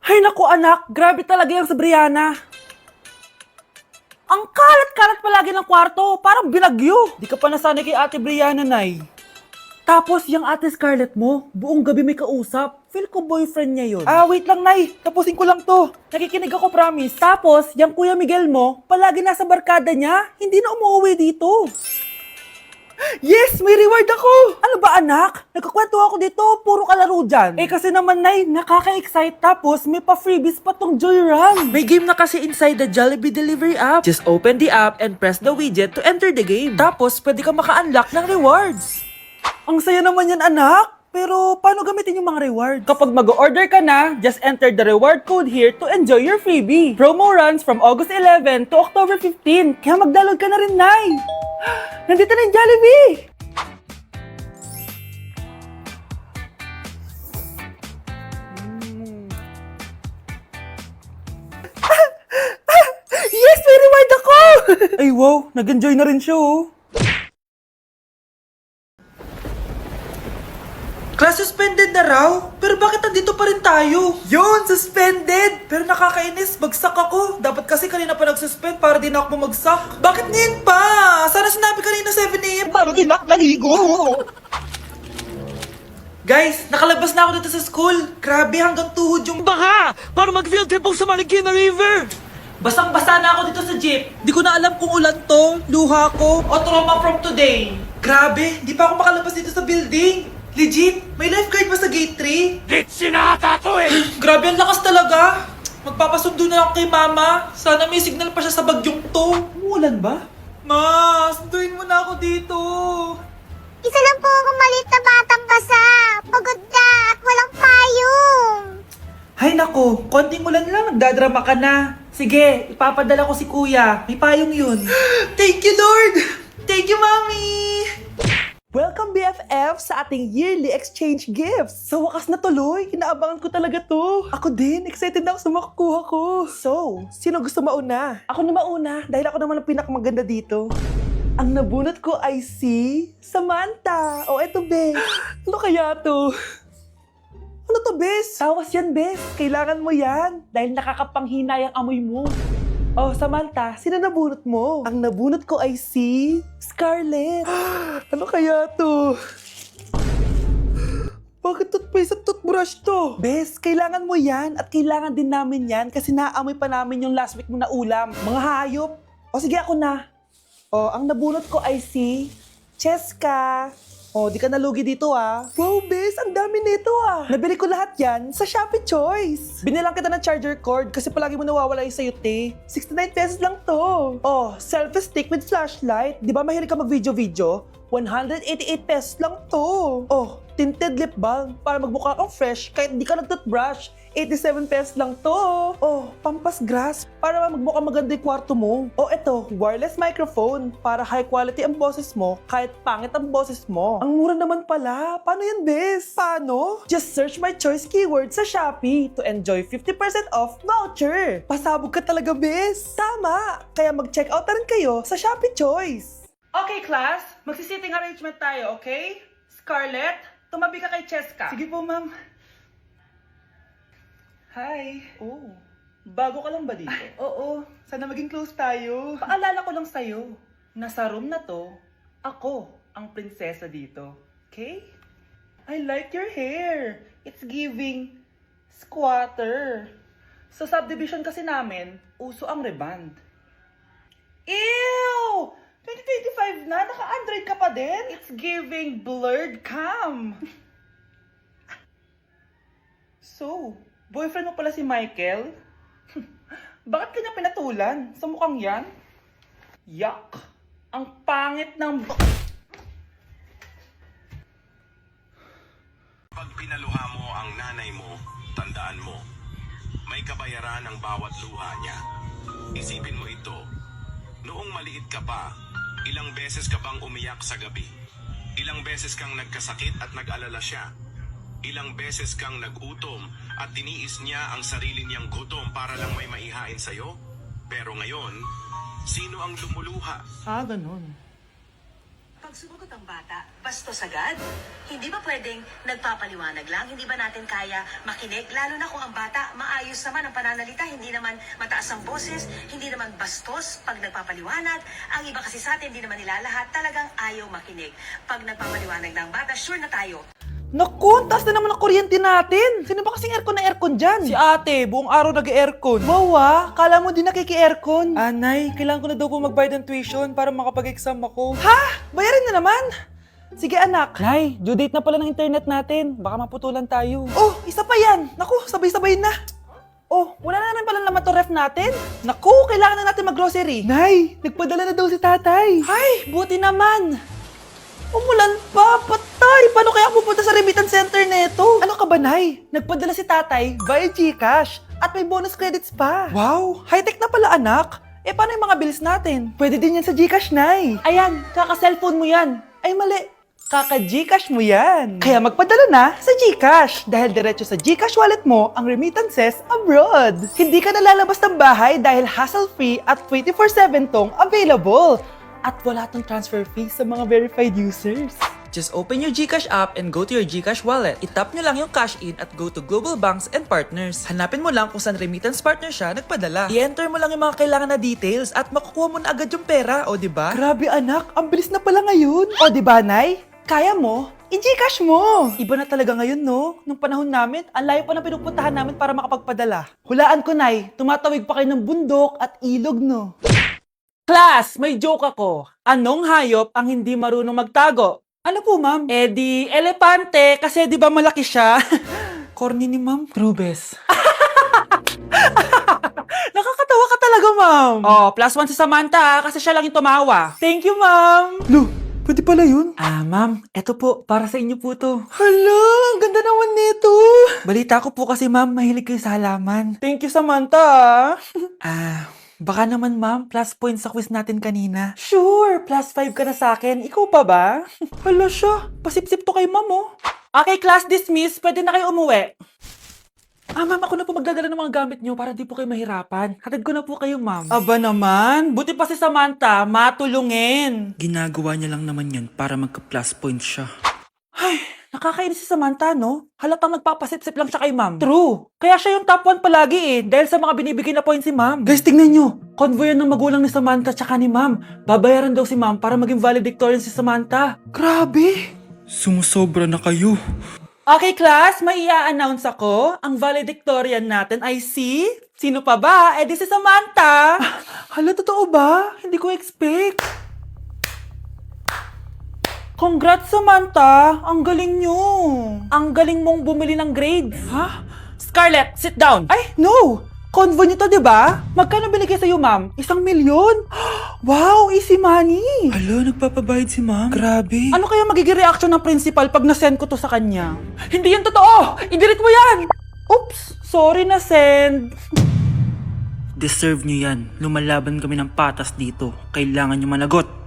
Ay naku anak, grabe talaga yung sa Brianna. Ang kalat-kalat palagi ng kwarto, parang binagyo. Di ka pa nasanay kay Ate Brianna, Nay. Tapos yung Ate Scarlett mo, buong gabi may kausap. Feel ko boyfriend niya yun. Wait lang, Nay. Tapusin ko lang to. Nakikinig ako, promise. Tapos, yung Kuya Miguel mo, palagi nasa barkada niya, hindi na umuwi dito. Yes! May reward ako! Ano ba anak? Nagkakwento ako dito, puro kalaro dyan. Kasi naman Nay, nakaka-excite tapos may pa-freebies pa tong Joy Run. May game na kasi inside the Jollibee delivery app. Just open the app and press the widget to enter the game. Tapos pwede ka maka-unlock ng rewards. Ang saya naman yan anak! Pero paano gamitin yung mga reward? Kapag mag-order ka na, just enter the reward code here to enjoy your freebie. Promo runs from August 11 to October 15. Kaya mag-download ka na rin, Nay! Nandito na yung Jollibee! Yes! May reward ako! Ay wow, nag-enjoy na rin siya oh. Class suspended na raw? Pero bakit nandito pa rin tayo? Yun, suspended! Pero nakakainis, bagsak ako. Dapat kasi kanina pa nag-suspend para di na ako bumagsak. Bakit ngayon pa? Sana sinabi kanina 7 AM. Paano din ako naligo? Guys, nakalabas na ako dito sa school. Grabe, hanggang tuhod yung... Baka! Para mag-field trip ako sa Marikina River! Basang-basa na ako dito sa jeep. Di ko na alam kung ulan to, luha ko, o trauma from today. Grabe, di pa ako makalabas dito sa building. Legit, may lifeguard ba sa gate 3? Ditsi na ata to eh! Grabe, ang lakas talaga. Magpapasundo na ako kay mama. Sana may signal pa siya sa bagyong to. Umuulan ba? Ma, sunduin mo na ako dito. Isa lang po akong maliit na batang basa. Pagod na at walang payong. Hay nako, konting ulan lang, nagdadrama ka na. Sige, ipapadala ko si kuya. May payong yun. Thank you, Lord! Thank you, Mommy! Welcome BFF sa ating yearly exchange gifts. Sa wakas na tuloy, inaabangan ko talaga to. Ako din, excited na ako sa makukuha ko. So, sino gusto mauna? Ako na mauna, dahil ako naman ang pinakamaganda dito. Ang nabunot ko ay si Samantha. O eto, Bes. Ano kaya to? Ano to, Bes? Tawas yan, Bes. Kailangan mo yan. Dahil nakakapanghina yung amoy mo. Oh, Samantha, sino nabunot mo? Ang nabunot ko ay si Scarlett. Ano kaya to? Bakit toothpaste at toothbrush to? Bes, kailangan mo yan at kailangan din namin yan kasi naamoy pa namin yung last week mo na ulam. Mga hayop. O sige, ako na. O, ang nabunot ko ay si Cheska. O, di ka nalugi dito ah. Wow, Bes, ang dami nito ah. Nabili ko lahat yan sa Shopee Choice. Binilang kita ng charger cord kasi palagi mo nawawala yung sayo, te. 69 pesos lang to. Oh, selfie stick with flashlight. Di ba mahilig ka mag-video-video? 188 pesos lang to. Oh, tinted lip balm para magmukha kang fresh kahit di ka nag-toothbrush. 87 pesos lang to. Oh, pampas grass para magmukha maganda yung kwarto mo. Oh, eto, wireless microphone para high quality ang boses mo kahit pangit ang boses mo. Ang mura naman pala. Paano yan, Bes? Paano? Just search my choice keyword sa Shopee to enjoy 50% off voucher. Pasabog ka talaga, Bes. Tama. Kaya mag-check out na rin kayo sa Shopee Choice. Okay, class. Magsisitting arrangement tayo, okay? Scarlett, tumabi ka kay Cheska. Sige po, ma'am. Hi. Oh, bago ka lang ba dito? Oo, sana maging close tayo. Paalala ko lang sa'yo, nasa room na to, ako ang prinsesa dito. Okay? I like your hair. It's giving squatter. Sa subdivision kasi namin, uso ang reband. Ew! 2025 na, naka-Android ka pa din? It's giving blurred cam. So, boyfriend mo pala si Michael? Bakit kanya pinatulan? Sa mukhang yan? Yuck! Ang pangit ng... Pag pinaluha mo ang nanay mo, tandaan mo, may kabayaran ang bawat luha niya. Isipin mo ito, noong maliit ka pa, ilang beses ka bang umiyak sa gabi? Ilang beses kang nagkasakit at nag-alala siya? Ilang beses kang nagutom at tiniis niya ang sarili niyang gutom para lang may maihain sa'yo? Pero ngayon, sino ang lumuluha? Ganun. Kapag sumagot ang bata, bastos agad? Hindi ba pwedeng nagpapaliwanag lang? Hindi ba natin kaya makinig? Lalo na kung ang bata maayos naman ang pananalita, hindi naman mataas ang boses, hindi naman bastos pag nagpapaliwanag. Ang iba kasi sa atin, hindi naman nila lahat talagang ayaw makinig. Pag nagpapaliwanag ng bata, sure na tayo. Naku, taas na naman ang kuryente natin. Sino ba kasing aircon dyan? Si ate, buong araw nag-aircon. Wow kala mo din nakiki-aircon. Anay, kailangan ko na daw po magbayad ng tuition para makapag-exam ako. Ha? Bayarin na naman? Sige anak. Nay, due date na pala ng internet natin. Baka maputulan tayo. Oh, isa pa yan. Naku, sabay-sabay na. Oh, wala na naman pala laman to ref natin. Naku, kailangan na natin mag-grocery. Nay, nagpadala na daw si tatay. Ay, buti naman. Umulan pa, patay! Paano kaya ako pupunta sa remittance center neto? Ano ka ba, Nay? Nagpadala si tatay via GCash at may bonus credits pa. Wow, high-tech na pala anak. Eh paano yung mga bills natin? Pwede din yan sa GCash, Nay. Ayan, kaka-cellphone mo yan. Ay mali, kaka-GCash mo yan. Kaya magpadala na sa GCash dahil diretso sa GCash wallet mo ang remittances abroad. Hindi ka nalalabas ng bahay dahil hassle-free at 24/7 tong available. At wala tong transfer fee sa mga verified users. Just open your GCash app and go to your GCash wallet. Itap nyo lang yung cash in at go to Global Banks and Partners. Hanapin mo lang kung saan remittance partner siya nagpadala. I-enter mo lang yung mga kailangan na details at makukuha mo na agad yung pera, o diba? Grabe anak, ang bilis na pala ngayon. O diba, Nay? Kaya mo? I-GCash mo! Iba na talaga ngayon, no? Nung panahon namin, ang layo pa na pinupuntahan namin para makapagpadala. Hulaan ko, Nay, tumatawid pa kayo ng bundok at ilog, no? Class, may joke ako. Anong hayop ang hindi marunong magtago? Ano po, ma'am? Eh di, elepante, kasi di ba malaki siya? Corny ni ma'am. Rubes. Nakakatawa ka talaga, ma'am. Oh, +1 si Samantha, kasi siya lang yung tumawa. Thank you, ma'am. Lu, pwede pala yun? Ma'am, eto po, para sa inyo po to. Hala, ang ganda naman nito. Balita ko po kasi, ma'am, mahilig kayo sa halaman. Thank you, Samantha. Baka naman ma'am, plus points sa quiz natin kanina. Sure, +5 ka na sa akin. Ikaw pa ba? Hala siya, pasip-sip to kay ma'am oh. Okay, class dismiss. Pwede na kayo umuwi. Ma'am, ako na po magdadala ng mga gamit nyo para di po kayo mahirapan. Hatid ko na po kayo, ma'am. Aba naman, buti pa si Samantha, matulungin. Ginagawa niya lang naman yun para magka-plus points siya. Ay, nakakainis si Samantha, no? Halatang nagpapasip-sip lang siya kay ma'am. True. Kaya siya yung top 1 palagi eh, dahil sa mga binibigay na points si ma'am. Guys, tingnan nyo. Convoy yan ng magulang ni Samantha tsaka ni ma'am. Babayaran daw si ma'am para maging valedictorian si Samantha. Grabe. Sumusobra na kayo. Okay, class, may i-announce ako. Ang valedictorian natin ay si... Sino pa ba? Eh di si Samantha. Hala, totoo ba? Hindi ko expect. Congrats, Samantha! Ang galing nyo! Ang galing mong bumili ng grades. Ha? Scarlett, sit down! Ay, no! Convo nyo to, diba? Magkano binigay sa'yo, ma'am? 1 milyon? Wow, easy money! Alo, nagpapabayad si ma'am. Grabe. Ano kaya magiging reaction ng principal pag nasend ko to sa kanya? Hindi yan totoo! I-delete mo yan! Oops! Sorry na send. Deserve nyo yan. Lumalaban kami ng patas dito. Kailangan nyo managot.